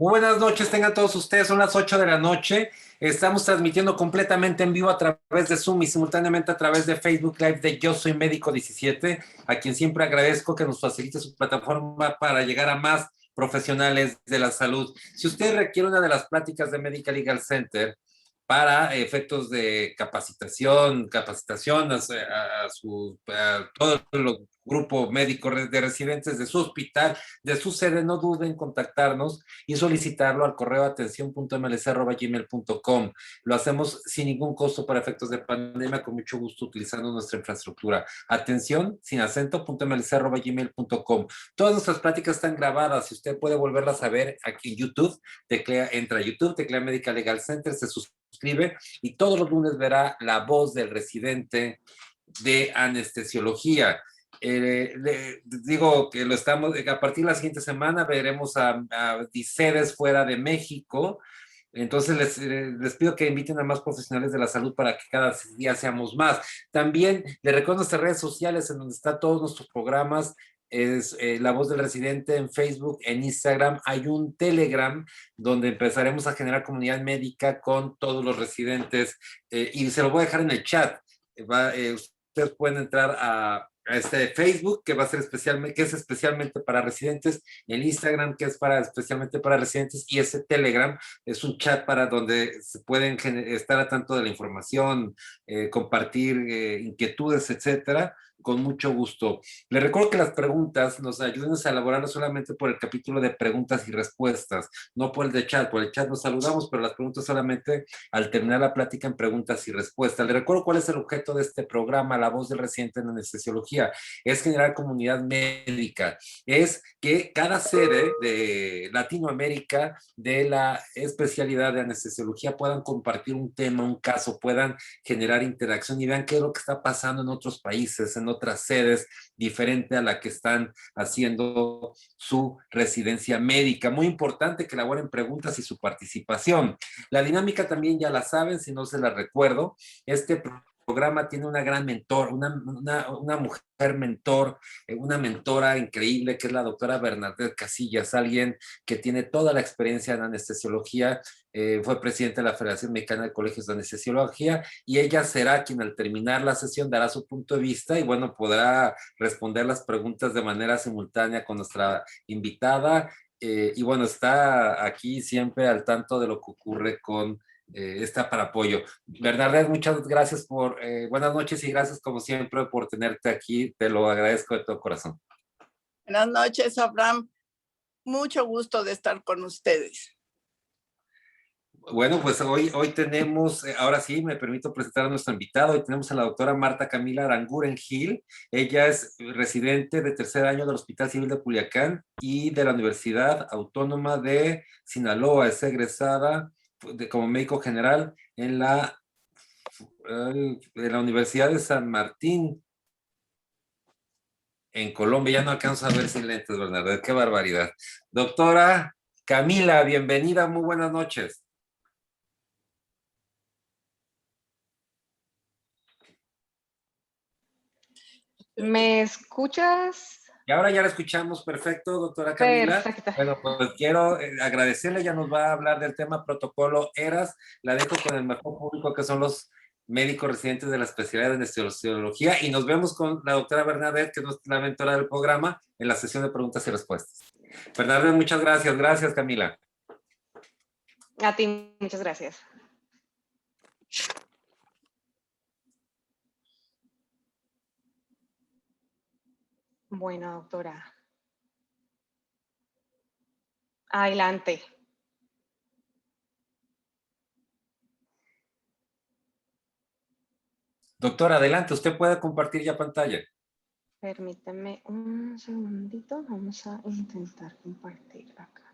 Muy buenas noches, tengan todos ustedes, son las 8 de la noche. Estamos transmitiendo completamente en vivo a través de Zoom y simultáneamente a través de Facebook Live de Yo Soy Médico 17, a quien siempre agradezco que nos facilite su plataforma para llegar a más profesionales de la salud. Si usted requiere una de las pláticas de Medical Legal Center para efectos de capacitación a todo el grupo médico de residentes de su hospital, de su sede, no duden en contactarnos y solicitarlo al correo atención.mlc@gmail.com. Lo hacemos sin ningún costo para efectos de pandemia, con mucho gusto utilizando nuestra infraestructura. Atención, sin acento, .mlc@gmail.com. Todas nuestras pláticas están grabadas. Si usted puede volverlas a ver aquí en YouTube, entra a YouTube, teclea Medical Legal Center, se suscribe y todos los lunes verá la voz del residente de anestesiología. Digo que lo estamos, a partir de la siguiente semana veremos a sedes fuera de México. Entonces les pido que inviten a más profesionales de la salud para que cada día seamos más. También les recuerdo nuestras redes sociales en donde están todos nuestros programas. Es La Voz del Residente en Facebook, en Instagram. Hay un Telegram donde empezaremos a generar comunidad médica con todos los residentes y se lo voy a dejar en el chat. Ustedes pueden entrar a este Facebook que va a ser que es especialmente para residentes, el Instagram que es especialmente para residentes y ese Telegram es un chat para donde se pueden estar a tanto de la información, compartir inquietudes, etcétera, con mucho gusto. Les recuerdo que las preguntas nos ayuden a elaborar no solamente por el capítulo de preguntas y respuestas, no por el de chat. Por el chat nos saludamos, pero las preguntas solamente al terminar la plática en preguntas y respuestas. Les recuerdo cuál es el objeto de este programa, La Voz del Residente en Anestesiología. Es generar comunidad médica. Es que cada sede de Latinoamérica de la especialidad de anestesiología puedan compartir un tema, un caso, puedan generar interacción y vean qué es lo que está pasando en otros países, en otras sedes, diferente a la que están haciendo su residencia médica. Muy importante que elaboren preguntas y su participación. La dinámica también ya la saben, si no se la recuerdo. Este programa tiene una gran mentor, una mujer mentor, una mentora increíble que es la doctora Bernadette Casillas, alguien que tiene toda la experiencia en anestesiología, fue presidenta de la Federación Mexicana de Colegios de Anestesiología y ella será quien al terminar la sesión dará su punto de vista y bueno, podrá responder las preguntas de manera simultánea con nuestra invitada y bueno, está aquí siempre al tanto de lo que ocurre con está para apoyo. Bernadette, muchas gracias buenas noches y gracias como siempre por tenerte aquí, te lo agradezco de todo corazón. Buenas noches, Abraham, mucho gusto de estar con ustedes. Bueno, pues hoy tenemos, ahora sí, me permito presentar a nuestro invitado. Hoy tenemos a la doctora Marta Camila Aranguren Gil. Ella es residente de tercer año del Hospital Civil de Culiacán y de la Universidad Autónoma de Sinaloa. Es egresada como médico general en de la Universidad de San Martín, en Colombia. Ya no alcanzo a ver sin lentes, Bernardo. Qué barbaridad. Doctora Camila, bienvenida, muy buenas noches. ¿Me escuchas? Y ahora ya la escuchamos perfecto, doctora Camila. Perfecto. Bueno, pues quiero agradecerle, ya nos va a hablar del tema protocolo ERAS. La dejo con el mejor público que son los médicos residentes de la especialidad de anestesiología y nos vemos con la doctora Bernadette, que es la mentora del programa, en la sesión de preguntas y respuestas. Bernadette, muchas gracias. Gracias, Camila. A ti, muchas gracias. Bueno, doctora. Adelante. Doctora, adelante, usted puede compartir ya pantalla. Permítame un segundito, vamos a intentar compartir acá.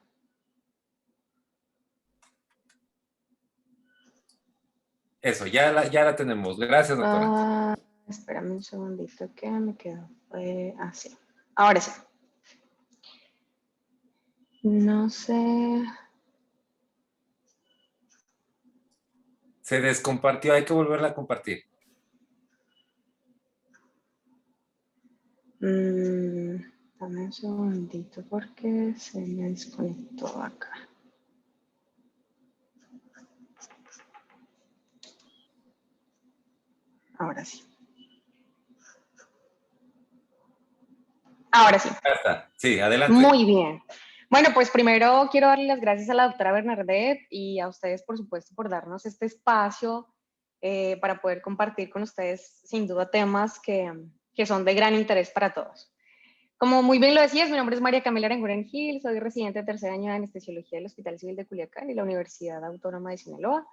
Eso, ya la tenemos. Gracias, doctora. Espérame un segundito que me quedó así. Ahora sí. No sé. Se descompartió, hay que volverla a compartir. Dame un segundito porque se me desconectó acá. Ahora sí. Ahora sí. Ya está. Sí, adelante. Muy bien. Bueno, pues primero quiero darle las gracias a la doctora Bernadette y a ustedes, por supuesto, por darnos este espacio para poder compartir con ustedes, sin duda, temas que son de gran interés para todos. Como muy bien lo decías, mi nombre es María Camila Aranguren Gil, soy residente de tercer año de anestesiología del Hospital Civil de Culiacán y la Universidad Autónoma de Sinaloa.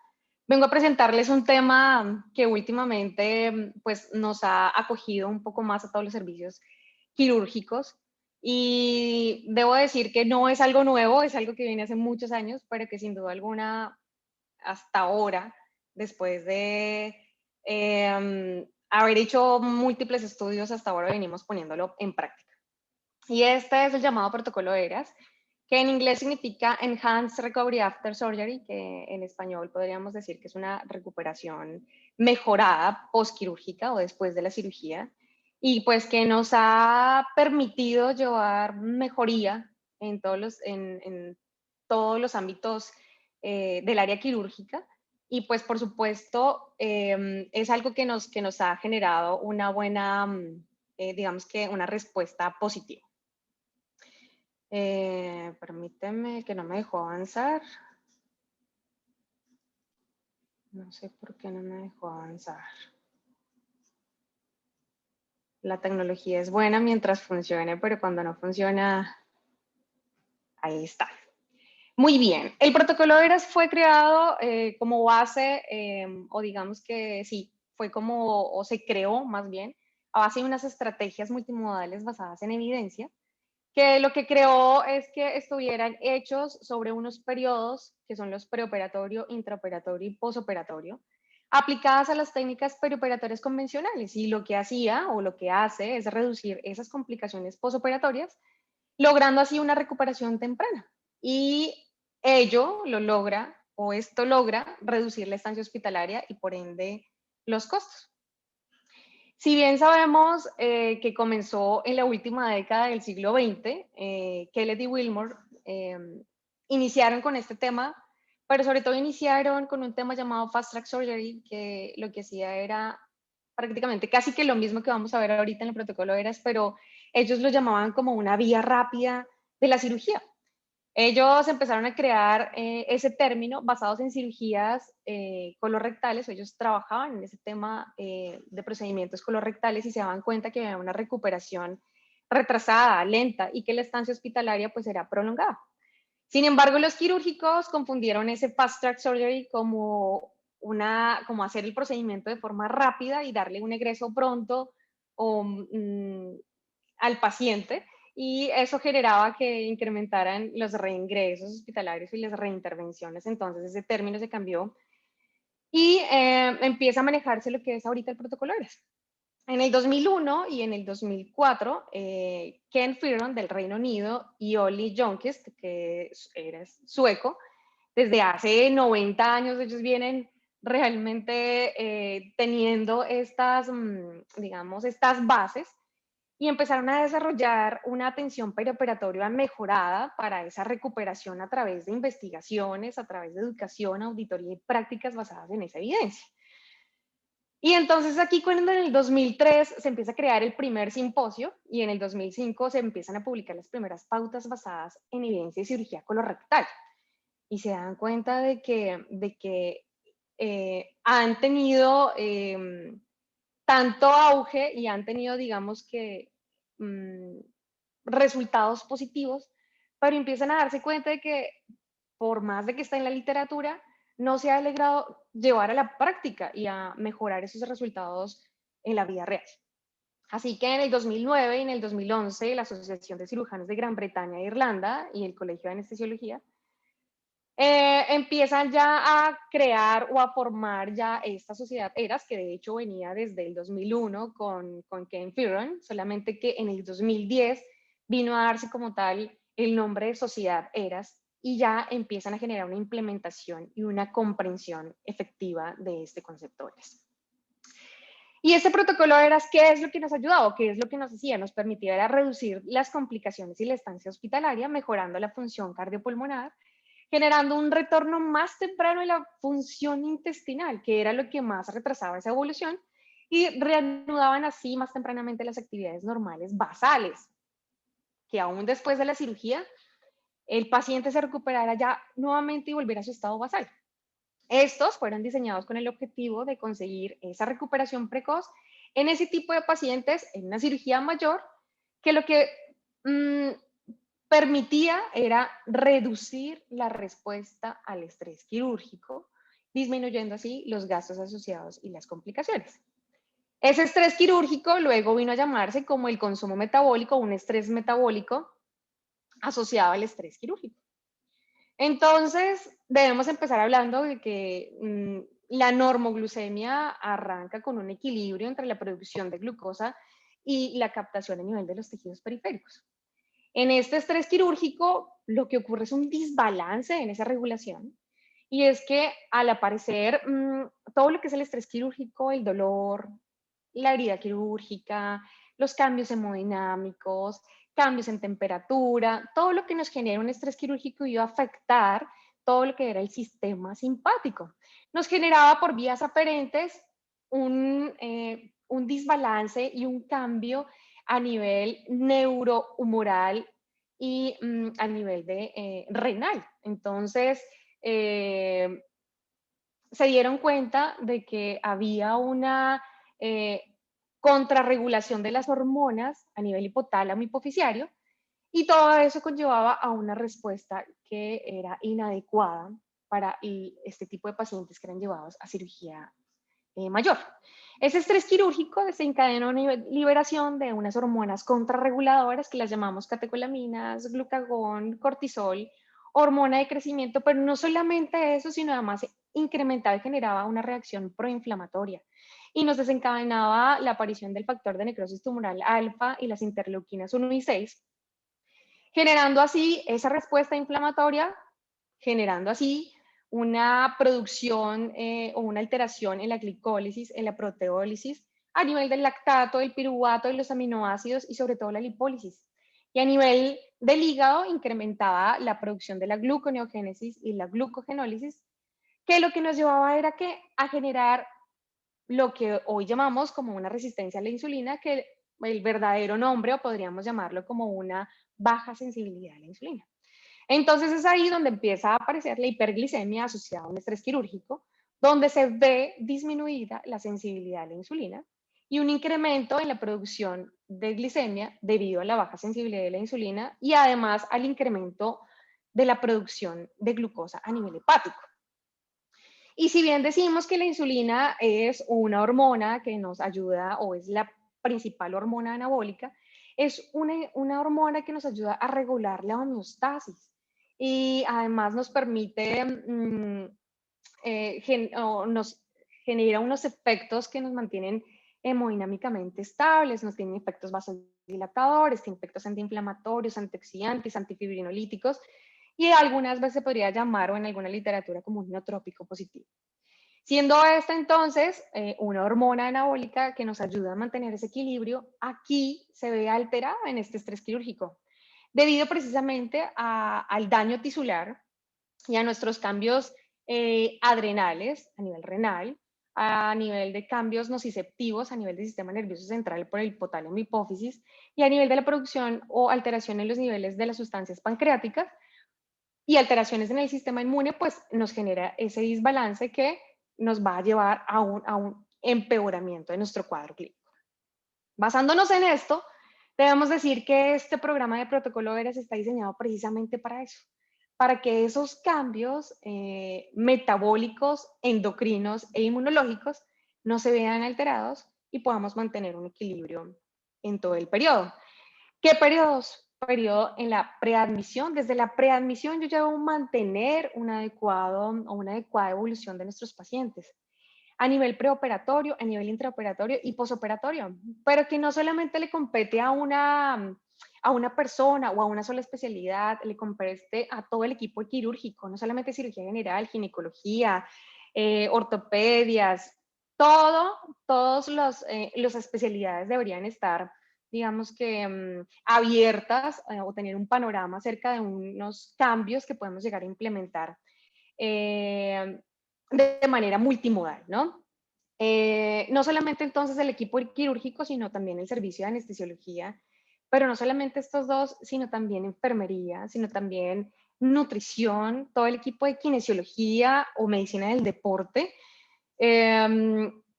Vengo a presentarles un tema que últimamente pues, nos ha acogido un poco más a todos los servicios quirúrgicos y debo decir que no es algo nuevo, es algo que viene hace muchos años, pero que sin duda alguna hasta ahora, después de haber hecho múltiples estudios, hasta ahora venimos poniéndolo en práctica. Y este es el llamado protocolo ERAS, que en inglés significa Enhanced Recovery After Surgery, que en español podríamos decir que es una recuperación mejorada postquirúrgica o después de la cirugía, y pues que nos ha permitido llevar mejoría en todos los ámbitos del área quirúrgica. Y pues por supuesto es algo que nos ha generado una buena, digamos que una respuesta positiva. Permíteme que no me dejó avanzar. No sé por qué no me dejó avanzar. La tecnología es buena mientras funcione, pero cuando no funciona, ahí está. Muy bien. El protocolo ERAS fue creado como base, o digamos que sí, fue como, o se creó más bien, a base de unas estrategias multimodales basadas en evidencia, que lo que creó es que estuvieran hechos sobre unos periodos, que son los preoperatorio, intraoperatorio y posoperatorio, aplicadas a las técnicas perioperatorias convencionales. Y lo que hacía o lo que hace es reducir esas complicaciones posoperatorias, logrando así una recuperación temprana. Y ello lo logra, o esto logra reducir la estancia hospitalaria y por ende los costos. Si bien sabemos que comenzó en la última década del siglo XX, Kellett y Wilmore iniciaron con este tema, pero sobre todo iniciaron con un tema llamado Fast Track Surgery, que lo que hacía era prácticamente casi que lo mismo que vamos a ver ahorita en el protocolo ERAS, pero ellos lo llamaban como una vía rápida de la cirugía. Ellos empezaron a crear ese término basados en cirugías colorectales. Ellos trabajaban en ese tema de procedimientos colorectales y se daban cuenta que había una recuperación retrasada, lenta y que la estancia hospitalaria pues era prolongada. Sin embargo, los quirúrgicos confundieron ese fast track surgery como hacer el procedimiento de forma rápida y darle un egreso pronto al paciente, y eso generaba que incrementaran los reingresos hospitalarios y las reintervenciones. Entonces ese término se cambió y empieza a manejarse lo que es ahorita el protocolo ERAS. En el 2001 y en el 2004, Ken Fearon del Reino Unido y Olli Ljungqvist, que era sueco, desde hace 90 años ellos vienen realmente teniendo estas, digamos, estas bases, y empezaron a desarrollar una atención perioperatoria mejorada para esa recuperación a través de investigaciones, a través de educación, auditoría y prácticas basadas en esa evidencia. Y entonces aquí cuando en el 2003 se empieza a crear el primer simposio y en el 2005 se empiezan a publicar las primeras pautas basadas en evidencia de cirugía colorectal. Y se dan cuenta de que han tenido tanto auge y han tenido, digamos que, resultados positivos, pero empiezan a darse cuenta de que por más de que está en la literatura, no se ha logrado llevar a la práctica y a mejorar esos resultados en la vida real. Así que en el 2009 y en el 2011, la Asociación de Cirujanos de Gran Bretaña e Irlanda y el Colegio de Anestesiología empiezan ya a crear o a formar ya esta sociedad ERAS, que de hecho venía desde el 2001 con Ken Fearon, solamente que en el 2010 vino a darse como tal el nombre de sociedad ERAS y ya empiezan a generar una implementación y una comprensión efectiva de este concepto ERAS. Y este protocolo ERAS, ¿qué es lo que nos ha ayudado? ¿Qué es lo que nos hacía? Nos permitía reducir las complicaciones y la estancia hospitalaria, mejorando la función cardiopulmonar, generando un retorno más temprano de la función intestinal, que era lo que más retrasaba esa evolución, y reanudaban así más tempranamente las actividades normales basales, que aún después de la cirugía el paciente se recuperara ya nuevamente y volviera a su estado basal. Estos fueron diseñados con el objetivo de conseguir esa recuperación precoz en ese tipo de pacientes en una cirugía mayor, que lo que mm, permitía era reducir la respuesta al estrés quirúrgico, disminuyendo así los gastos asociados y las complicaciones. Ese estrés quirúrgico luego vino a llamarse como el consumo metabólico, un estrés metabólico asociado al estrés quirúrgico. Entonces, debemos empezar hablando de que la normoglucemia arranca con un equilibrio entre la producción de glucosa y la captación a nivel de los tejidos periféricos. En este estrés quirúrgico, lo que ocurre es un desbalance en esa regulación, y es que al aparecer todo lo que es el estrés quirúrgico, el dolor, la herida quirúrgica, los cambios hemodinámicos, cambios en temperatura, todo lo que nos genera un estrés quirúrgico iba a afectar todo lo que era el sistema simpático. Nos generaba por vías aferentes un desbalance y un cambio a nivel neurohumoral y a nivel de renal. Entonces, se dieron cuenta de que había una eh, contrarregulación de las hormonas a nivel hipotálamo hipoficiario, y todo eso conllevaba a una respuesta que era inadecuada para este tipo de pacientes que eran llevados a cirugía mayor. Ese estrés quirúrgico desencadenó una liberación de unas hormonas contrarreguladoras que las llamamos catecolaminas, glucagón, cortisol, hormona de crecimiento, pero no solamente eso, sino además incrementaba y generaba una reacción proinflamatoria y nos desencadenaba la aparición del factor de necrosis tumoral alfa y las interleuquinas 1 y 6, generando así esa respuesta inflamatoria, generando así una producción o una alteración en la glicólisis, en la proteólisis, a nivel del lactato, del piruvato, de los aminoácidos y sobre todo la lipólisis. Y a nivel del hígado incrementaba la producción de la gluconeogénesis y la glucogenólisis, que lo que nos llevaba era que a generar lo que hoy llamamos como una resistencia a la insulina, que el verdadero nombre, o podríamos llamarlo como una baja sensibilidad a la insulina. Entonces es ahí donde empieza a aparecer la hiperglicemia asociada a un estrés quirúrgico, donde se ve disminuida la sensibilidad a la insulina y un incremento en la producción de glicemia debido a la baja sensibilidad de la insulina y además al incremento de la producción de glucosa a nivel hepático. Y si bien decimos que la insulina es una hormona que nos ayuda o es la principal hormona anabólica, es una hormona que nos ayuda a regular la homeostasis y además nos permite, nos genera unos efectos que nos mantienen hemodinámicamente estables, nos tienen efectos vasodilatadores, tienen efectos antiinflamatorios, antioxidantes, antifibrinolíticos, y algunas veces se podría llamar, o en alguna literatura, como un neotrópico positivo. Siendo esta entonces una hormona anabólica que nos ayuda a mantener ese equilibrio, aquí se ve alterada en este estrés quirúrgico, debido precisamente al daño tisular y a nuestros cambios adrenales a nivel renal, a nivel de cambios nociceptivos a nivel del sistema nervioso central por el hipotálamo hipófisis, y a nivel de la producción o alteración en los niveles de las sustancias pancreáticas y alteraciones en el sistema inmune, pues nos genera ese desbalance que nos va a llevar a un empeoramiento de nuestro cuadro clínico. Basándonos en esto, debemos decir que este programa de protocolo ERAS está diseñado precisamente para eso, para que esos cambios metabólicos, endocrinos e inmunológicos no se vean alterados y podamos mantener un equilibrio en todo el periodo. ¿Qué periodos? Periodo en la preadmisión. Desde la preadmisión yo debo mantener un adecuado o una adecuada evolución de nuestros pacientes a nivel preoperatorio, a nivel intraoperatorio y posoperatorio, pero que no solamente le compete a una persona o a una sola especialidad, le compete a todo el equipo quirúrgico, no solamente cirugía general, ginecología, ortopedias, todas las especialidades deberían estar, digamos que, abiertas o tener un panorama acerca de unos cambios que podemos llegar a implementar de manera multimodal, ¿no? No solamente entonces el equipo quirúrgico, sino también el servicio de anestesiología, pero no solamente estos dos, sino también enfermería, sino también nutrición, todo el equipo de kinesiología o medicina del deporte.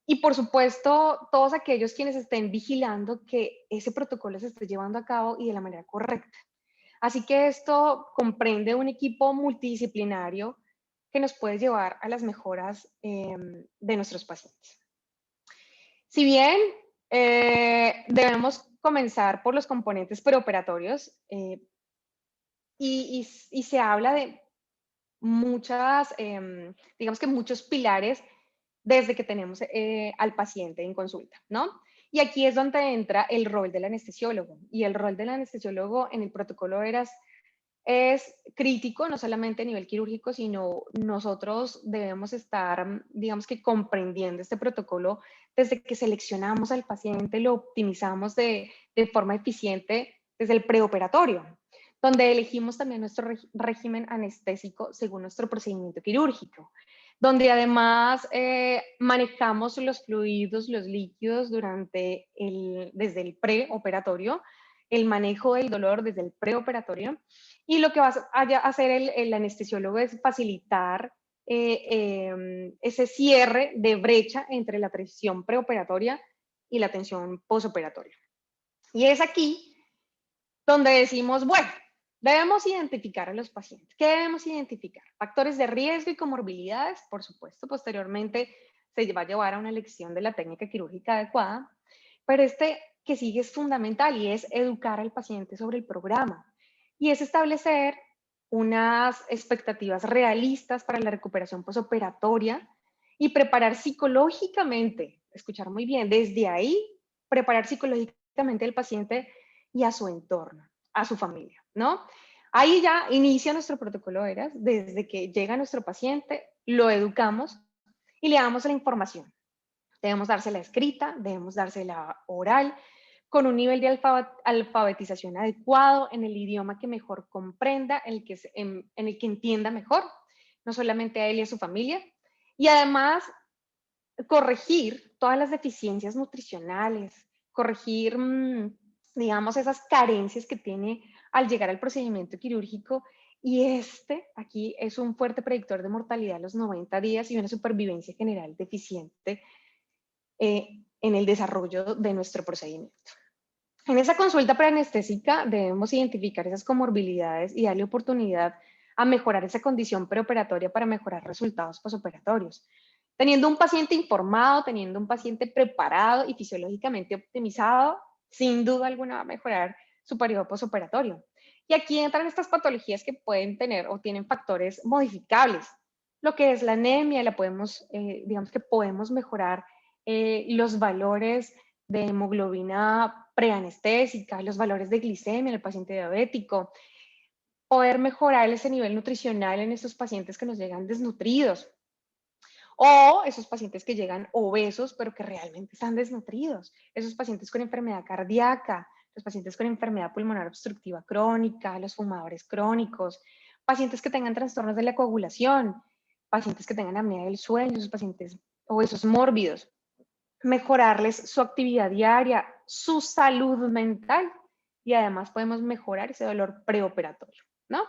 Y por supuesto, todos aquellos quienes estén vigilando que ese protocolo se esté llevando a cabo y de la manera correcta. Así que esto comprende un equipo multidisciplinario que nos puede llevar a las mejoras de nuestros pacientes. Si bien debemos comenzar por los componentes preoperatorios y se habla de muchas, digamos que muchos pilares desde que tenemos al paciente en consulta, ¿no? Y aquí es donde entra el rol del anestesiólogo. Y el rol del anestesiólogo en el protocolo ERAS es crítico, no solamente a nivel quirúrgico, sino nosotros debemos estar, digamos que comprendiendo este protocolo desde que seleccionamos al paciente, lo optimizamos de forma eficiente desde el preoperatorio, donde elegimos también nuestro régimen anestésico según nuestro procedimiento quirúrgico, donde además manejamos los fluidos, los líquidos desde el preoperatorio, el manejo del dolor desde el preoperatorio, y lo que va a hacer el anestesiólogo es facilitar ese cierre de brecha entre la atención preoperatoria y la atención posoperatoria. Y es aquí donde decimos, bueno, debemos identificar a los pacientes. ¿Qué debemos identificar? Factores de riesgo y comorbilidades, por supuesto, posteriormente se va a llevar a una elección de la técnica quirúrgica adecuada, pero este que sigue es fundamental y es educar al paciente sobre el programa y es establecer unas expectativas realistas para la recuperación posoperatoria y preparar psicológicamente, escuchar muy bien, desde ahí, preparar psicológicamente al paciente y a su entorno, a su familia, ¿no? Ahí ya inicia nuestro protocolo ERAS, desde que llega nuestro paciente, lo educamos y le damos la información. Debemos dársela escrita, debemos dársela oral, con un nivel de alfabetización adecuado en el idioma que mejor comprenda, en el que entienda mejor, no solamente a él y a su familia, y además corregir todas las deficiencias nutricionales, corregir, digamos, esas carencias que tiene al llegar al procedimiento quirúrgico. Y aquí es un fuerte predictor de mortalidad a los 90 días y una supervivencia general deficiente en el desarrollo de nuestro procedimiento. En esa consulta preanestésica debemos identificar esas comorbilidades y darle oportunidad a mejorar esa condición preoperatoria para mejorar resultados posoperatorios. Teniendo un paciente informado, teniendo un paciente preparado y fisiológicamente optimizado, sin duda alguna va a mejorar su periodo posoperatorio. Y aquí entran estas patologías que pueden tener o tienen factores modificables. Lo que es la anemia, digamos que podemos mejorar los valores de hemoglobina preanestésica, los valores de glicemia en el paciente diabético, poder mejorar ese nivel nutricional en estos pacientes que nos llegan desnutridos o esos pacientes que llegan obesos pero que realmente están desnutridos, esos pacientes con enfermedad cardíaca, los pacientes con enfermedad pulmonar obstructiva crónica, los fumadores crónicos, pacientes que tengan trastornos de la coagulación, pacientes que tengan apnea del sueño, esos pacientes obesos mórbidos, mejorarles su actividad diaria, su salud mental y además podemos mejorar ese dolor preoperatorio, ¿no?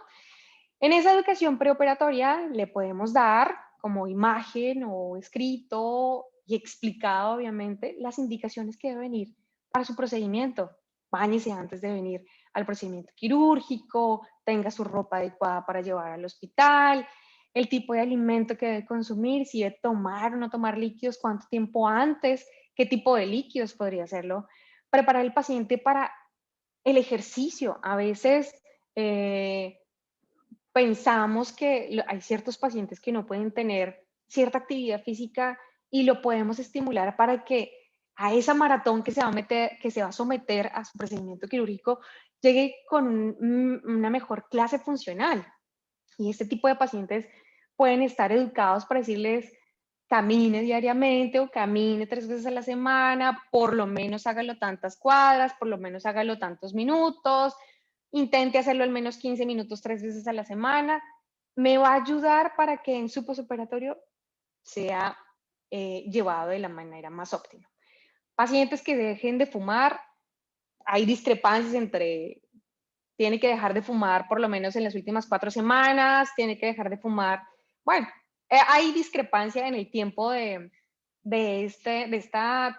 En esa educación preoperatoria le podemos dar como imagen o escrito y explicado, obviamente, las indicaciones que debe venir para su procedimiento. Báñese antes de venir al procedimiento quirúrgico, tenga su ropa adecuada para llevar al hospital, el tipo de alimento que debe consumir, si debe tomar o no tomar líquidos, cuánto tiempo antes, qué tipo de líquidos podría hacerlo, preparar el paciente para el ejercicio. A veces pensamos que hay ciertos pacientes que no pueden tener cierta actividad física y lo podemos estimular para que a esa maratón que se va a someter a su procedimiento quirúrgico llegue con una mejor clase funcional. Y este tipo de pacientes pueden estar educados para decirles camine diariamente o camine 3 veces a la semana, por lo menos hágalo tantas cuadras, por lo menos hágalo tantos minutos, intente hacerlo al menos 15 minutos 3 veces a la semana. Me va a ayudar para que en su posoperatorio sea llevado de la manera más óptima. Pacientes que dejen de fumar, hay discrepancias entre, tiene que dejar de fumar por lo menos en las últimas 4 semanas, tiene que dejar de fumar, bueno, hay discrepancia en el tiempo de este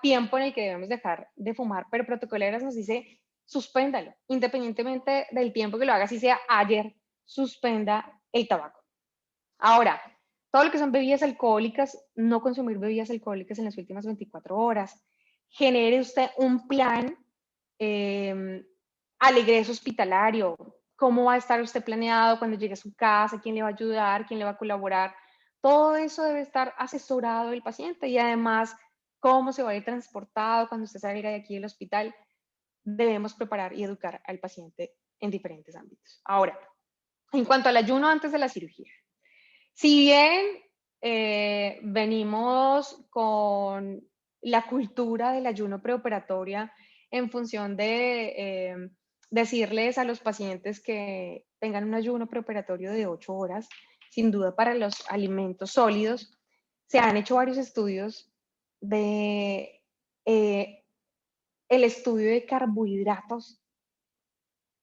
tiempo en el que debemos dejar de fumar, pero Protocoleras nos dice, suspéndalo, independientemente del tiempo que lo haga, si sea ayer, suspenda el tabaco. Ahora, todo lo que son bebidas alcohólicas, no consumir bebidas alcohólicas en las últimas 24 horas. Genere usted un plan al ingreso hospitalario. ¿Cómo va a estar usted planeado cuando llegue a su casa? ¿Quién le va a ayudar? ¿Quién le va a colaborar? Todo eso debe estar asesorado del paciente y además, cómo se va a ir transportado cuando usted salga de aquí del hospital. Debemos preparar y educar al paciente en diferentes ámbitos. Ahora, en cuanto al ayuno antes de la cirugía. Si bien venimos con la cultura del ayuno preoperatoria en función de decirles a los pacientes que tengan un ayuno preoperatorio de 8 horas, sin duda para los alimentos sólidos, se han hecho varios estudios de el estudio de carbohidratos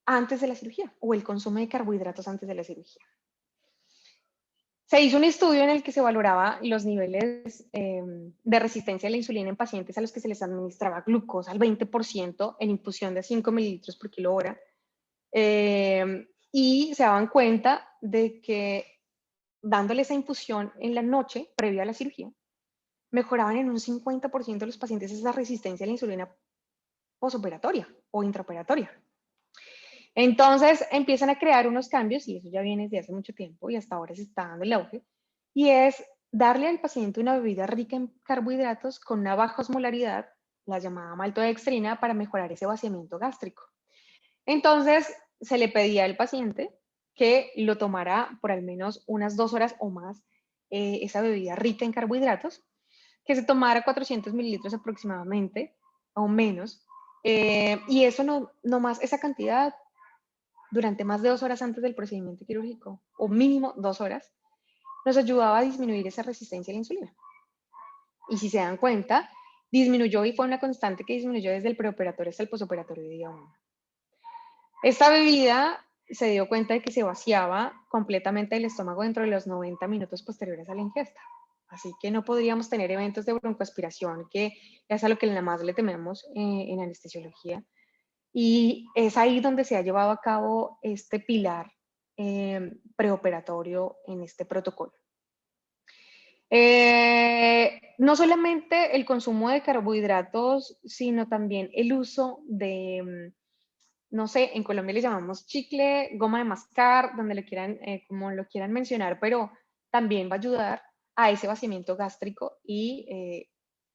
antes de la cirugía o el consumo de carbohidratos antes de la cirugía. Se hizo un estudio en el que se valoraba los niveles de resistencia a la insulina en pacientes a los que se les administraba glucosa al 20% en infusión de 5 mililitros por kilo hora. Y se daban cuenta de que dándole esa infusión en la noche, previo a la cirugía, mejoraban en un 50% los pacientes esa resistencia a la insulina posoperatoria o intraoperatoria. Entonces empiezan a crear unos cambios, y eso ya viene desde hace mucho tiempo y hasta ahora se está dando el auge, y es darle al paciente una bebida rica en carbohidratos con una baja osmolaridad, la llamada maltodextrina, para mejorar ese vaciamiento gástrico. Entonces se le pedía al paciente que lo tomara por al menos unas 2 horas o más, esa bebida rica en carbohidratos, que se tomara 400 mililitros aproximadamente o menos, y eso no más, esa cantidad durante más de 2 horas antes del procedimiento quirúrgico, o mínimo 2 horas, nos ayudaba a disminuir esa resistencia a la insulina. Y si se dan cuenta, disminuyó y fue una constante que disminuyó desde el preoperatorio hasta el posoperatorio de día 1. Esta bebida se dio cuenta de que se vaciaba completamente el estómago dentro de los 90 minutos posteriores a la ingesta. Así que no podríamos tener eventos de broncoaspiración, que es a lo que más le tememos en anestesiología. Y es ahí donde se ha llevado a cabo este pilar preoperatorio en este protocolo. No solamente el consumo de carbohidratos, sino también el uso de, no sé, en Colombia le llamamos chicle, goma de mascar, donde le quieran, como lo quieran mencionar, pero también va a ayudar a ese vaciamiento gástrico y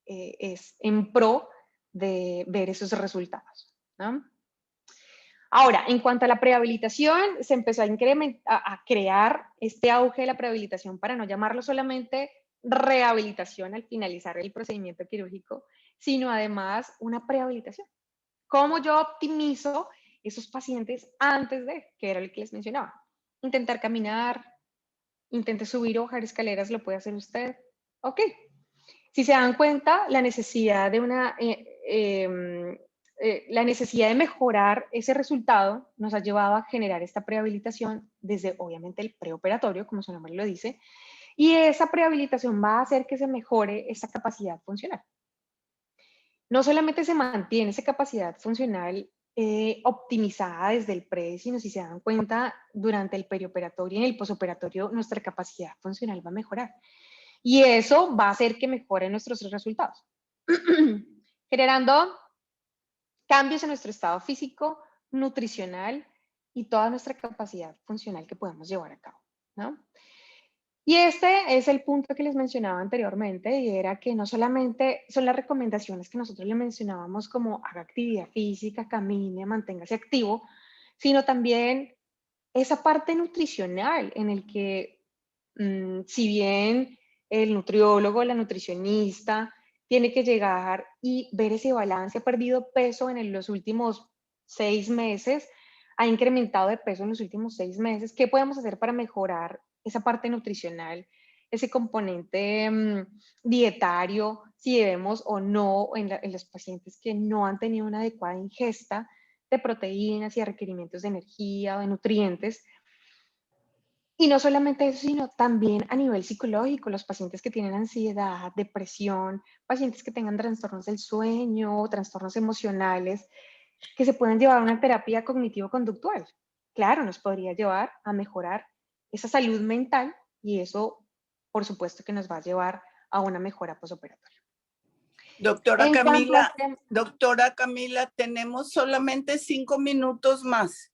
es en pro de ver esos resultados, ¿no? Ahora, en cuanto a la prehabilitación, se empezó a crear este auge de la prehabilitación para no llamarlo solamente rehabilitación al finalizar el procedimiento quirúrgico, sino además una prehabilitación. ¿Cómo yo optimizo esos pacientes antes de, que era el que les mencionaba? Intentar caminar, intente subir o bajar escaleras, lo puede hacer usted. Ok. Si se dan cuenta, la necesidad de la necesidad de mejorar ese resultado nos ha llevado a generar esta prehabilitación desde, obviamente, el preoperatorio, como su nombre lo dice, y esa prehabilitación va a hacer que se mejore esa capacidad funcional. No solamente se mantiene esa capacidad funcional optimizada desde el pre, sino si se dan cuenta, durante el perioperatorio y en el posoperatorio, nuestra capacidad funcional va a mejorar. Y eso va a hacer que mejoren nuestros resultados, generando cambios en nuestro estado físico, nutricional y toda nuestra capacidad funcional que podemos llevar a cabo, ¿no? Y este es el punto que les mencionaba anteriormente, y era que no solamente son las recomendaciones que nosotros le mencionábamos como haga actividad física, camine, manténgase activo, sino también esa parte nutricional en el que, si bien el nutriólogo, la nutricionista, tiene que llegar y ver ese balance, ha perdido peso en los últimos 6 meses, ha incrementado de peso en los últimos 6 meses, ¿qué podemos hacer para mejorar esa parte nutricional ese componente dietario, si debemos o no en los pacientes que no han tenido una adecuada ingesta de proteínas y de requerimientos de energía o de nutrientes. Y no solamente eso, sino también a nivel psicológico, los pacientes que tienen ansiedad, depresión, pacientes que tengan trastornos del sueño, trastornos emocionales, que se pueden llevar a una terapia cognitivo-conductual. Claro, nos podría llevar a mejorar esa salud mental y eso, por supuesto, que nos va a llevar a una mejora posoperatoria. Doctora Camila, tenemos solamente 5 minutos más.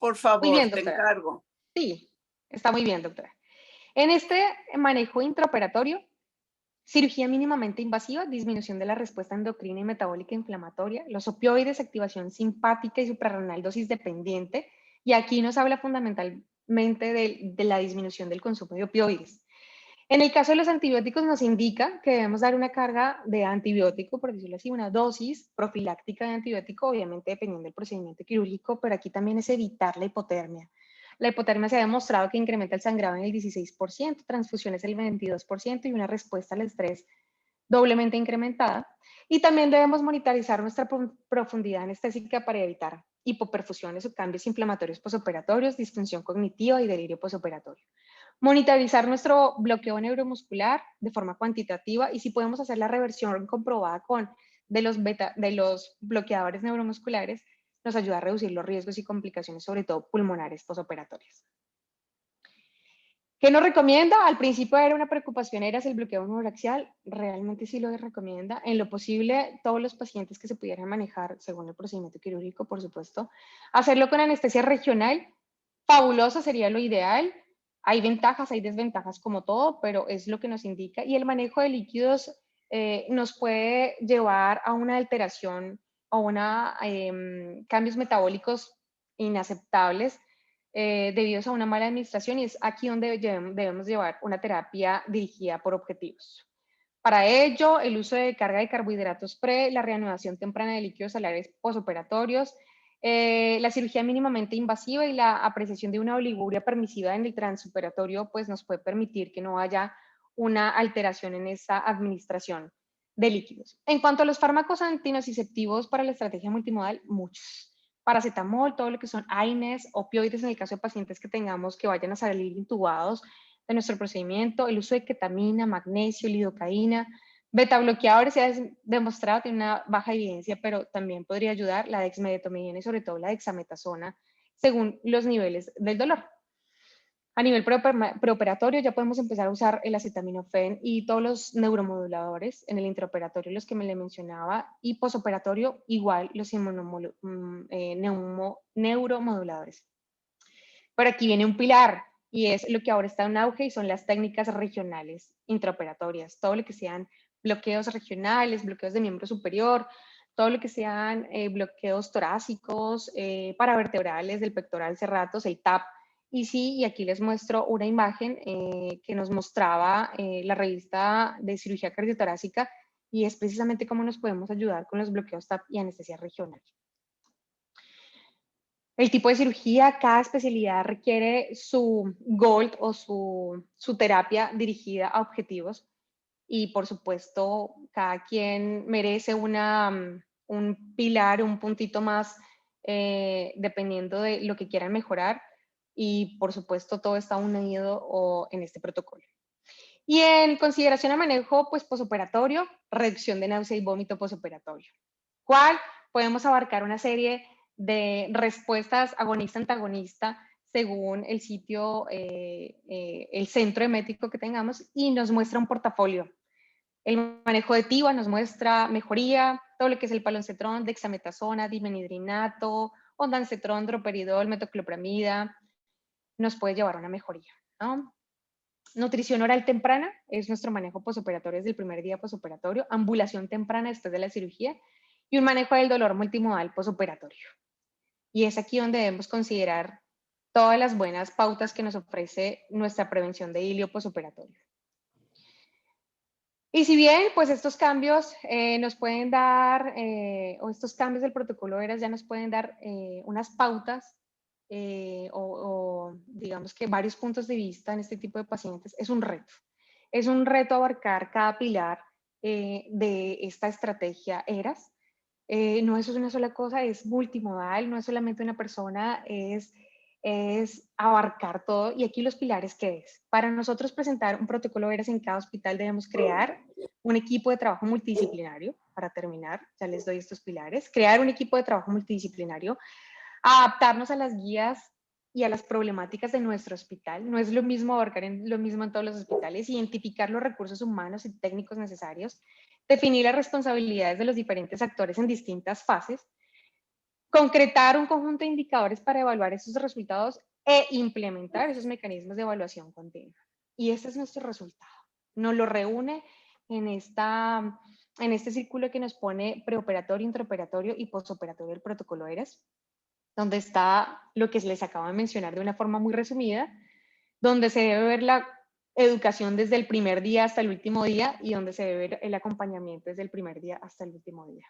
Por favor, muy bien, te encargo. Sí, está muy bien, doctora. En este manejo intraoperatorio, cirugía mínimamente invasiva, disminución de la respuesta endocrina y metabólica inflamatoria, los opioides, activación simpática y suprarrenal dosis dependiente. Y aquí nos habla fundamentalmente de la disminución del consumo de opioides. En el caso de los antibióticos nos indica que debemos dar una carga de antibiótico, por decirlo así, una dosis profiláctica de antibiótico, obviamente dependiendo del procedimiento quirúrgico, pero aquí también es evitar la hipotermia. La hipotermia se ha demostrado que incrementa el sangrado en el 16%, transfusiones el 22% y una respuesta al estrés doblemente incrementada. Y también debemos monitorizar nuestra profundidad anestésica para evitar hipoperfusiones o cambios inflamatorios posoperatorios, disfunción cognitiva y delirio posoperatorio. Monitorizar nuestro bloqueo neuromuscular de forma cuantitativa y si podemos hacer la reversión comprobada de los bloqueadores neuromusculares, nos ayuda a reducir los riesgos y complicaciones, sobre todo pulmonares posoperatorias. ¿Qué nos recomienda? Al principio era una preocupación, era el bloqueo neuroaxial. Realmente sí lo recomienda. En lo posible, todos los pacientes que se pudieran manejar según el procedimiento quirúrgico, por supuesto. Hacerlo con anestesia regional, fabuloso, sería lo ideal. Hay ventajas, hay desventajas como todo, pero es lo que nos indica. Y el manejo de líquidos nos puede llevar a una alteración o cambios metabólicos inaceptables debido a una mala administración y es aquí donde debemos llevar una terapia dirigida por objetivos. Para ello, el uso de carga de carbohidratos pre, la reanudación temprana de líquidos salarios posoperatorios, la cirugía mínimamente invasiva y la apreciación de una oliguria permisiva en el transoperatorio, pues nos puede permitir que no haya una alteración en esa administración de líquidos. En cuanto a los fármacos antinociceptivos para la estrategia multimodal, muchos. Paracetamol, todo lo que son AINES, opioides en el caso de pacientes que tengamos que vayan a salir intubados de nuestro procedimiento, el uso de ketamina, magnesio, lidocaína, beta bloqueadores se ha demostrado, tiene una baja evidencia, pero también podría ayudar la dexmedetomidina y sobre todo la dexametasona según los niveles del dolor. A nivel preoperatorio ya podemos empezar a usar el acetaminofén y todos los neuromoduladores en el intraoperatorio, los que me le mencionaba, y posoperatorio igual los neuromoduladores. Pero aquí viene un pilar y es lo que ahora está en auge y son las técnicas regionales intraoperatorias, todo lo que sean bloqueos regionales, bloqueos de miembro superior, todo lo que sean bloqueos torácicos, paravertebrales, del pectoral serratos, el TAP. Y sí, y aquí les muestro una imagen que nos mostraba la revista de cirugía cardiotorácica y es precisamente cómo nos podemos ayudar con los bloqueos TAP y anestesia regional. El tipo de cirugía, cada especialidad requiere su GOLD o su terapia dirigida a objetivos y por supuesto cada quien merece un pilar, un puntito más dependiendo de lo que quieran mejorar y por supuesto todo está unido en este protocolo. Y en consideración a manejo pues posoperatorio, reducción de náusea y vómito posoperatorio. ¿Cuál? Podemos abarcar una serie de respuestas agonista-antagonista según el sitio, el centro emético que tengamos y nos muestra un portafolio. El manejo de TIVA nos muestra mejoría, todo lo que es el paloncetrón, dexametasona, dimenhidrinato, ondansetrón, droperidol, metoclopramida, nos puede llevar a una mejoría, ¿no? Nutrición oral temprana es nuestro manejo posoperatorio desde el primer día posoperatorio, ambulación temprana después de la cirugía y un manejo del dolor multimodal posoperatorio. Y es aquí donde debemos considerar todas las buenas pautas que nos ofrece nuestra prevención de ilio posoperatorio. Y si bien, pues estos cambios nos pueden dar, o estos cambios del protocolo de ERAS ya nos pueden dar unas pautas o digamos que varios puntos de vista en este tipo de pacientes, es un reto. Es un reto abarcar cada pilar de esta estrategia ERAS. No es una sola cosa, es multimodal, no es solamente una persona, es abarcar todo. Y aquí los pilares, ¿qué es? Para nosotros presentar un protocolo ERAS en cada hospital debemos crear un equipo de trabajo multidisciplinario. Para terminar, ya les doy estos pilares. Crear un equipo de trabajo multidisciplinario, adaptarnos a las guías y a las problemáticas de nuestro hospital. No es lo mismo abarcar lo mismo en todos los hospitales, identificar los recursos humanos y técnicos necesarios, definir las responsabilidades de los diferentes actores en distintas fases, concretar un conjunto de indicadores para evaluar esos resultados e implementar esos mecanismos de evaluación continua. Y este es nuestro resultado. Nos lo reúne en este círculo que nos pone preoperatorio, intraoperatorio y postoperatorio el protocolo ERAS, donde está lo que les acabo de mencionar de una forma muy resumida, donde se debe ver la educación desde el primer día hasta el último día y donde se debe ver el acompañamiento desde el primer día hasta el último día.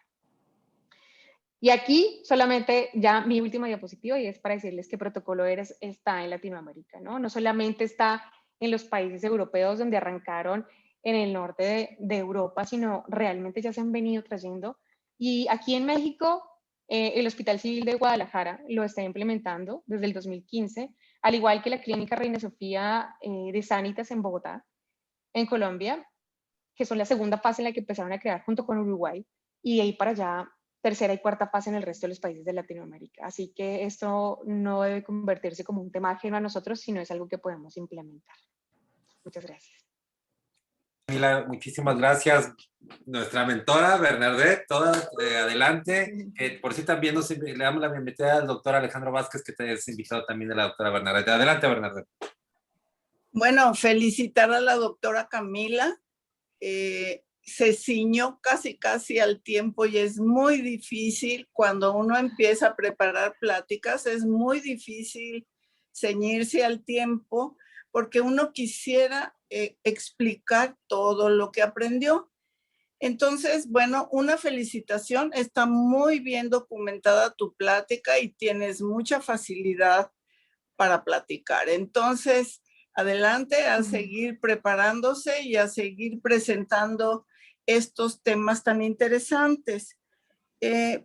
Y aquí solamente ya mi última diapositiva, y es para decirles que Protocolo ERAS está en Latinoamérica, ¿no? No solamente está en los países europeos donde arrancaron en el norte de Europa, sino realmente ya se han venido trayendo. Y aquí en México, el Hospital Civil de Guadalajara lo está implementando desde el 2015, al igual que la Clínica Reina Sofía de Sanitas en Bogotá, en Colombia, que son la segunda fase en la que empezaron a crear junto con Uruguay, y de ahí para allá tercera y cuarta fase en el resto de los países de Latinoamérica. Así que esto no debe convertirse como un tema ajeno a nosotros, sino es algo que podemos implementar. Muchas gracias. Camila, muchísimas gracias. Nuestra mentora, Bernadette, toda adelante. Por si también le damos la bienvenida al doctor Alejandro Vázquez, que te has invitado también de la doctora Bernadette. Adelante, Bernadette. Bueno, felicitar a la doctora Camila. Se ciñó casi al tiempo y es muy difícil cuando uno empieza a preparar pláticas, es muy difícil ceñirse al tiempo porque uno quisiera explicar todo lo que aprendió. Entonces, bueno, una felicitación, está muy bien documentada tu plática y tienes mucha facilidad para platicar. Entonces, adelante a seguir preparándose y a seguir presentando estos temas tan interesantes.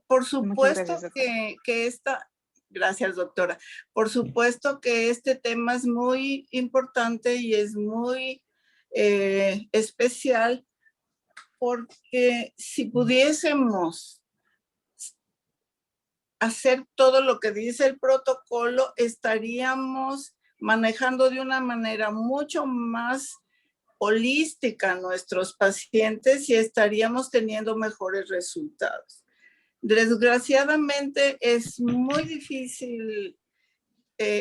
Por supuesto que esta, gracias doctora, por supuesto que este tema es muy importante y es muy especial, porque si pudiésemos hacer todo lo que dice el protocolo, estaríamos manejando de una manera mucho más holística a nuestros pacientes y estaríamos teniendo mejores resultados. Desgraciadamente es muy difícil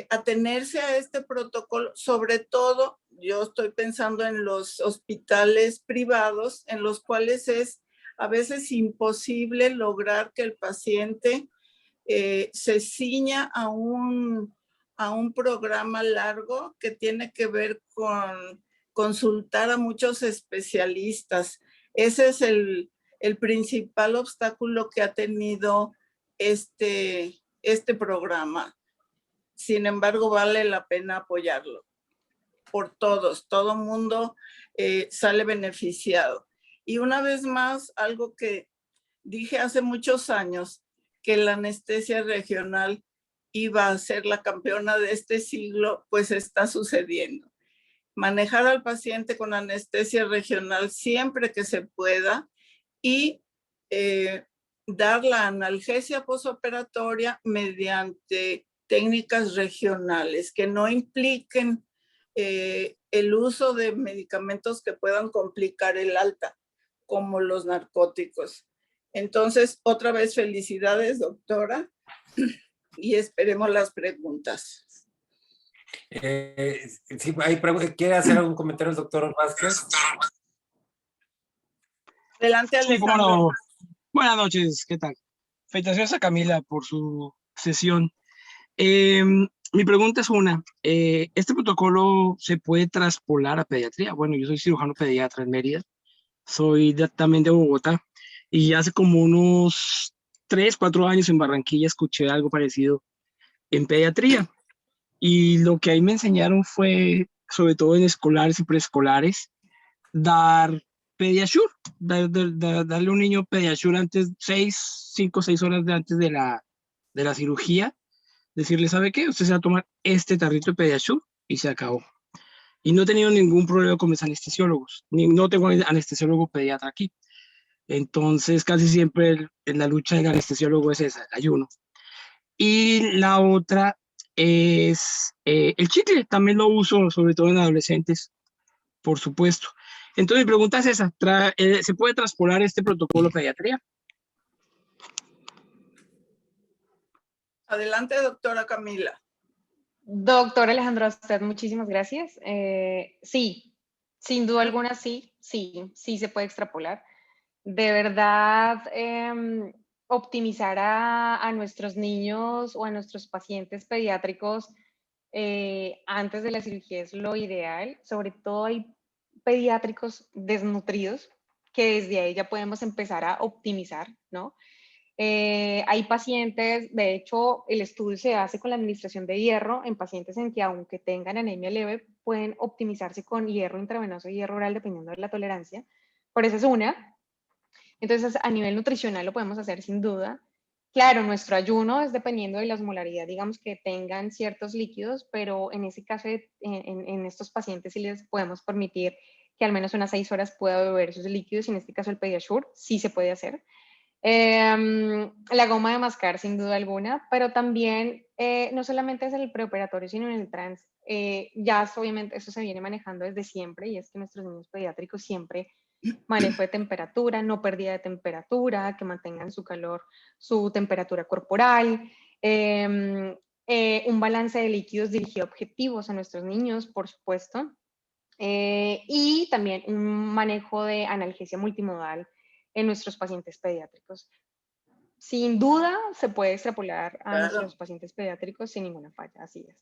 atenerse a este protocolo, sobre todo yo estoy pensando en los hospitales privados en los cuales es a veces imposible lograr que el paciente se ciña a un programa largo que tiene que ver con consultar a muchos especialistas. Ese es el principal obstáculo que ha tenido este programa. Sin embargo, vale la pena apoyarlo por todos. Todo mundo sale beneficiado. Y una vez más, algo que dije hace muchos años, que la anestesia regional iba a ser la campeona de este siglo, pues está sucediendo. Manejar al paciente con anestesia regional siempre que se pueda y dar la analgesia posoperatoria mediante técnicas regionales que no impliquen el uso de medicamentos que puedan complicar el alta, como los narcóticos. Entonces, otra vez felicidades, doctora, y esperemos las preguntas. Sí, ¿quiere hacer algún comentario el doctor Vázquez? Adelante, Alejandro. Sí, cómo no. Buenas noches, ¿qué tal? Felicitaciones a Camila por su sesión. Mi pregunta es una, ¿este protocolo se puede traspolar a pediatría? Bueno, yo soy cirujano pediatra en Mérida, soy también de Bogotá, y hace como unos 3, 4 años en Barranquilla escuché algo parecido en pediatría, y lo que ahí me enseñaron fue, sobre todo en escolares y preescolares, dar Pediasure, darle a un niño Pediasure antes, 5 o 6 horas antes de la cirugía, decirle, ¿sabe qué? Usted se va a tomar este tarrito de Pediasure y se acabó. Y no he tenido ningún problema con mis anestesiólogos, no tengo anestesiólogo pediatra aquí. Entonces, casi siempre en la lucha del anestesiólogo es esa, el ayuno. Y la otra es el chicle, también lo uso, sobre todo en adolescentes, por supuesto. Entonces, mi pregunta es esa, ¿se puede traspolar este protocolo a pediatría? Adelante, doctora Camila. Doctor Alejandro, a usted muchísimas gracias. Sí, sin duda alguna sí se puede extrapolar. De verdad, optimizar a nuestros niños o a nuestros pacientes pediátricos antes de la cirugía es lo ideal. Sobre todo hay pediátricos desnutridos que desde ahí ya podemos empezar a optimizar, ¿no? Hay pacientes, de hecho, el estudio se hace con la administración de hierro en pacientes en que aunque tengan anemia leve, pueden optimizarse con hierro intravenoso y hierro oral dependiendo de la tolerancia. Por eso es una. Entonces, a nivel nutricional lo podemos hacer sin duda. Claro, nuestro ayuno es dependiendo de la osmolaridad, digamos que tengan ciertos líquidos, pero en ese caso, en estos pacientes sí les podemos permitir que al menos unas 6 horas pueda beber esos líquidos, y en este caso el Pediasure sí se puede hacer. La goma de mascar, sin duda alguna, pero también no solamente es en el preoperatorio, sino en el trans. Ya obviamente eso se viene manejando desde siempre, y es que nuestros niños pediátricos siempre manejo de temperatura, no pérdida de temperatura, que mantengan su calor, su temperatura corporal, un balance de líquidos dirigido a objetivos a nuestros niños, por supuesto, y también un manejo de analgesia multimodal en nuestros pacientes pediátricos. Sin duda se puede extrapolar a nuestros pacientes pediátricos sin ninguna falla, así es.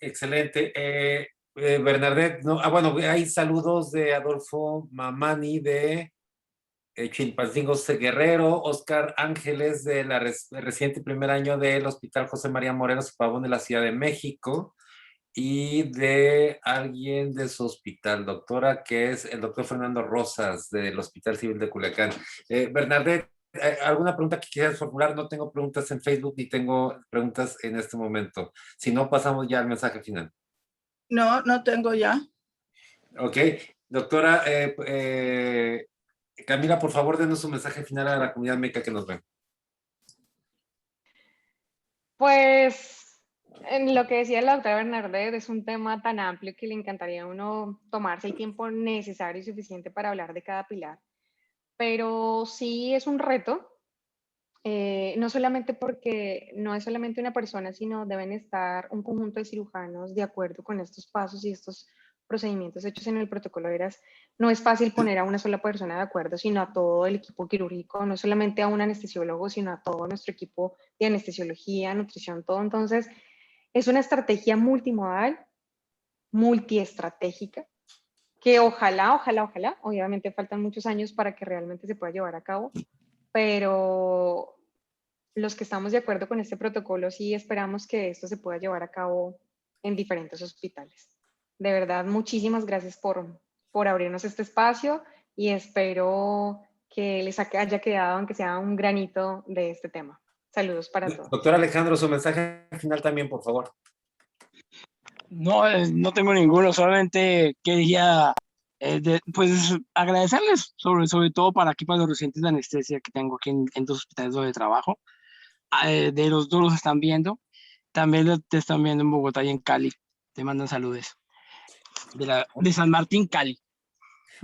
Excelente. Bernadette, no, bueno, hay saludos de Adolfo Mamani de Chilpancingo Guerrero, Oscar Ángeles de la reciente primer año del Hospital José María Morelos Pavón de la Ciudad de México, y de alguien de su hospital, doctora, que es el doctor Fernando Rosas del Hospital Civil de Culiacán. Bernadette, ¿alguna pregunta que quieras formular? No tengo preguntas en Facebook ni tengo preguntas en este momento. Si no, pasamos ya al mensaje final. No, no tengo ya. Ok, doctora Camila, por favor, denos un mensaje final a la comunidad médica que nos ve. Pues, en lo que decía la doctora Bernadette, es un tema tan amplio que le encantaría a uno tomarse el tiempo necesario y suficiente para hablar de cada pilar. Pero sí es un reto, no solamente porque no es solamente una persona, sino deben estar un conjunto de cirujanos de acuerdo con estos pasos y estos procedimientos hechos en el protocolo de ERAS. No es fácil poner a una sola persona de acuerdo, sino a todo el equipo quirúrgico, no solamente a un anestesiólogo, sino a todo nuestro equipo de anestesiología, nutrición, todo. Entonces, es una estrategia multimodal, multiestratégica, que ojalá, obviamente faltan muchos años para que realmente se pueda llevar a cabo, pero los que estamos de acuerdo con este protocolo sí esperamos que esto se pueda llevar a cabo en diferentes hospitales. De verdad, muchísimas gracias por abrirnos este espacio, y espero que les haya quedado, aunque sea un granito de este tema. Saludos para todos. Doctor Alejandro, su mensaje final también, por favor. No, no tengo ninguno, solamente quería pues agradecerles, sobre todo para aquí, para los residentes de anestesia que tengo aquí en 2 hospitales donde trabajo. De los 2 los están viendo, también te están viendo en Bogotá y en Cali, te mandan saludos. De San Martín, Cali.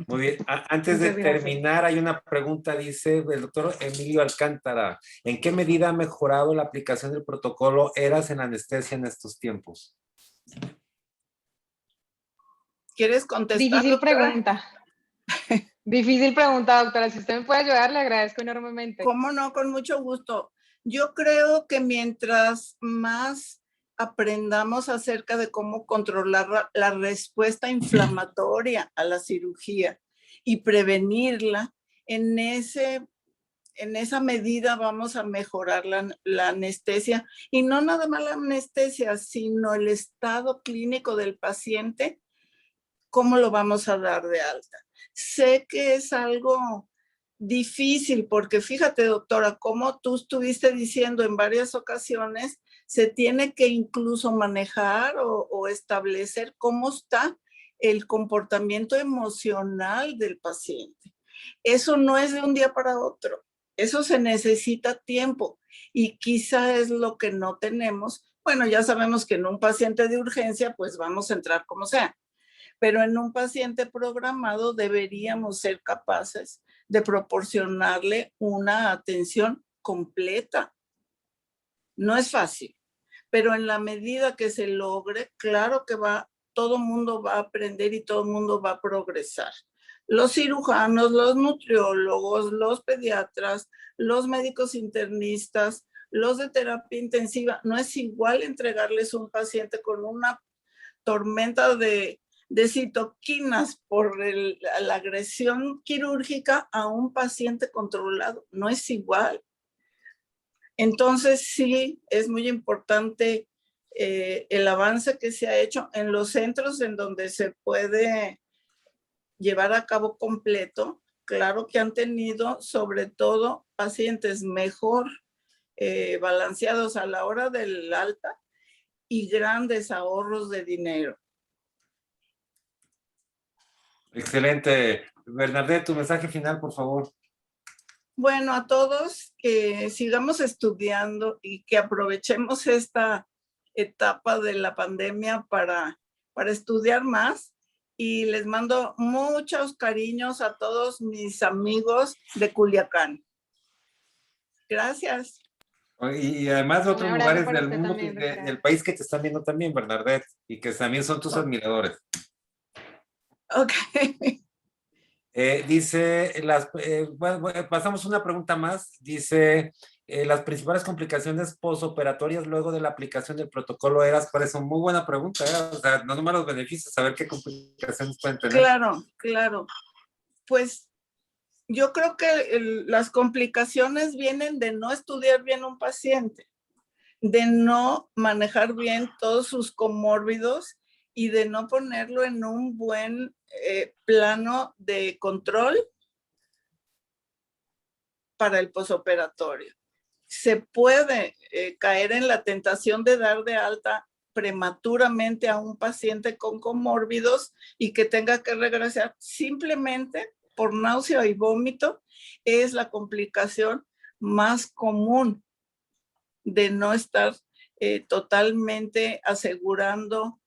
Muy bien. Antes de terminar, hay una pregunta, dice el doctor Emilio Alcántara. ¿En qué medida ha mejorado la aplicación del protocolo ERAS en anestesia en estos tiempos? ¿Quieres contestar? Difícil pregunta. Difícil pregunta, doctora. Si usted me puede ayudar, le agradezco enormemente. ¿Cómo no? Con mucho gusto. Yo creo que mientras más aprendamos acerca de cómo controlar la respuesta inflamatoria a la cirugía y prevenirla, en esa medida vamos a mejorar la anestesia, y no nada más la anestesia, sino el estado clínico del paciente ¿cómo lo vamos a dar de alta? Sé que es algo difícil porque fíjate, doctora, como tú estuviste diciendo en varias ocasiones, se tiene que incluso manejar o establecer cómo está el comportamiento emocional del paciente. Eso no es de un día para otro, eso se necesita tiempo y quizá es lo que no tenemos. Bueno, ya sabemos que en un paciente de urgencia, pues vamos a entrar como sea, pero en un paciente programado deberíamos ser capaces de proporcionarle una atención completa. No es fácil, pero en la medida que se logre, claro que todo el mundo va a aprender y todo el mundo va a progresar. Los cirujanos, los nutriólogos, los pediatras, los médicos internistas, los de terapia intensiva, no es igual entregarles un paciente con una tormenta de citoquinas por la agresión quirúrgica a un paciente controlado. No es igual. Entonces, sí, es muy importante el avance que se ha hecho en los centros en donde se puede llevar a cabo completo. Claro que han tenido, sobre todo, pacientes mejor balanceados a la hora del alta y grandes ahorros de dinero. Excelente. Bernadette, tu mensaje final, por favor. Bueno, a todos que sigamos estudiando y que aprovechemos esta etapa de la pandemia para estudiar más. Y les mando muchos cariños a todos mis amigos de Culiacán. Gracias. Y además de Un otros abrazo lugares para del usted mundo, también, doctora. del país que te están viendo también, Bernadette, y que también son tus admiradores. Ok. Dice, bueno, pasamos una pregunta más. Dice, las principales complicaciones posoperatorias luego de la aplicación del protocolo ERAS, parece una muy buena pregunta, ¿eh? O sea, no nomás los beneficios, saber qué complicaciones pueden tener. Claro, claro. Pues yo creo que las complicaciones vienen de no estudiar bien un paciente, de no manejar bien todos sus comórbidos y de no ponerlo en un buen plano de control para el posoperatorio. Se puede caer en la tentación de dar de alta prematuramente a un paciente con comórbidos y que tenga que regresar simplemente por náusea y vómito. Es la complicación más común de no estar totalmente asegurando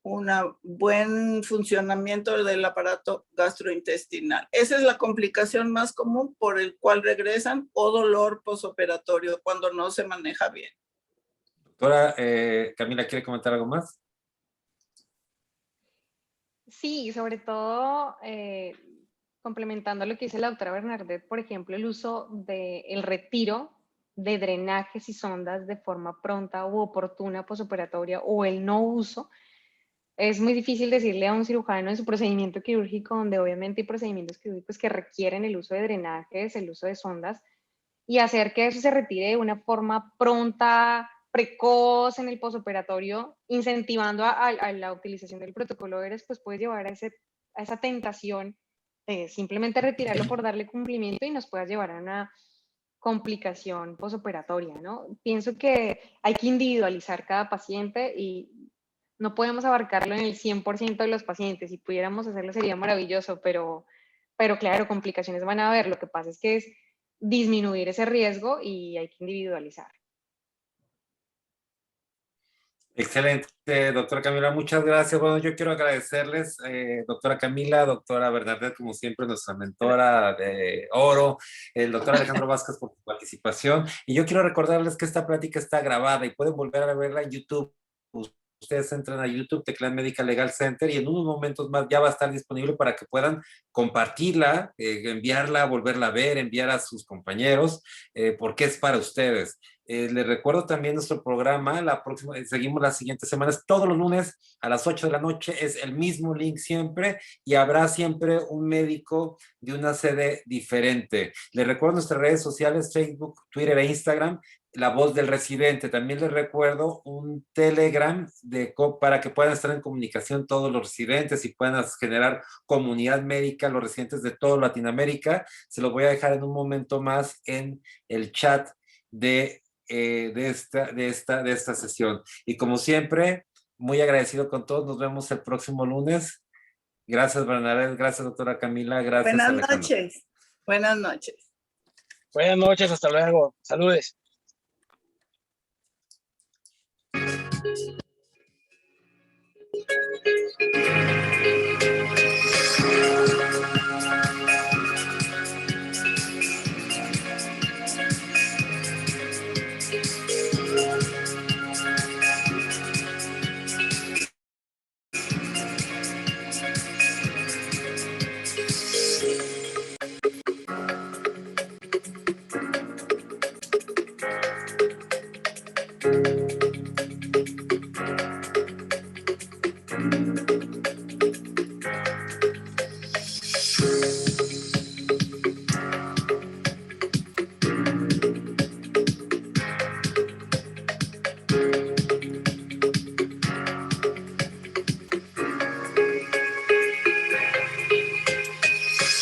un buen funcionamiento del aparato gastrointestinal. Esa es la complicación más común por el cual regresan o dolor posoperatorio cuando no se maneja bien. Doctora Camila, ¿quiere comentar algo más? Sí, sobre todo complementando lo que dice la doctora Bernadette, por ejemplo, el uso del retiro de drenajes y sondas de forma pronta u oportuna posoperatoria o el no uso. Es muy difícil decirle a un cirujano en su procedimiento quirúrgico, donde obviamente hay procedimientos quirúrgicos que requieren el uso de drenajes, el uso de sondas, y hacer que eso se retire de una forma pronta, precoz en el posoperatorio, incentivando a la utilización del protocolo ERAS, pues puede llevar a esa tentación de simplemente retirarlo por darle cumplimiento y nos pueda llevar a una complicación posoperatoria, ¿no? Pienso que hay que individualizar cada paciente y no podemos abarcarlo en el 100% de los pacientes. Si pudiéramos hacerlo sería maravilloso, pero claro, complicaciones van a haber. Lo que pasa es que es disminuir ese riesgo y hay que individualizar. Excelente, doctora Camila, muchas gracias. Bueno, yo quiero agradecerles, doctora Camila, doctora Bernadette, como siempre, nuestra mentora de oro, el doctor Alejandro Vázquez por su participación. Y yo quiero recordarles que esta plática está grabada y pueden volver a verla en YouTube. Ustedes entran a YouTube, teclean Medical Legal Center y en unos momentos más ya va a estar disponible para que puedan compartirla, enviarla, volverla a ver, enviar a sus compañeros, porque es para ustedes. Les recuerdo también nuestro programa, seguimos las siguientes semanas, todos los lunes a las 8 de la noche, es el mismo link siempre y habrá siempre un médico de una sede diferente. Les recuerdo nuestras redes sociales, Facebook, Twitter e Instagram. la voz del residente. También les recuerdo un Telegram para que puedan estar en comunicación todos los residentes y puedan generar comunidad médica, los residentes de toda Latinoamérica. Se los voy a dejar en un momento más en el chat de esta sesión. Y como siempre, muy agradecido con todos. Nos vemos el próximo lunes. Gracias, Bernadette. Gracias, doctora Camila. Gracias, Buenas Alejandro. noches. Buenas noches. Buenas noches, hasta luego. Saludes.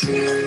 Yeah.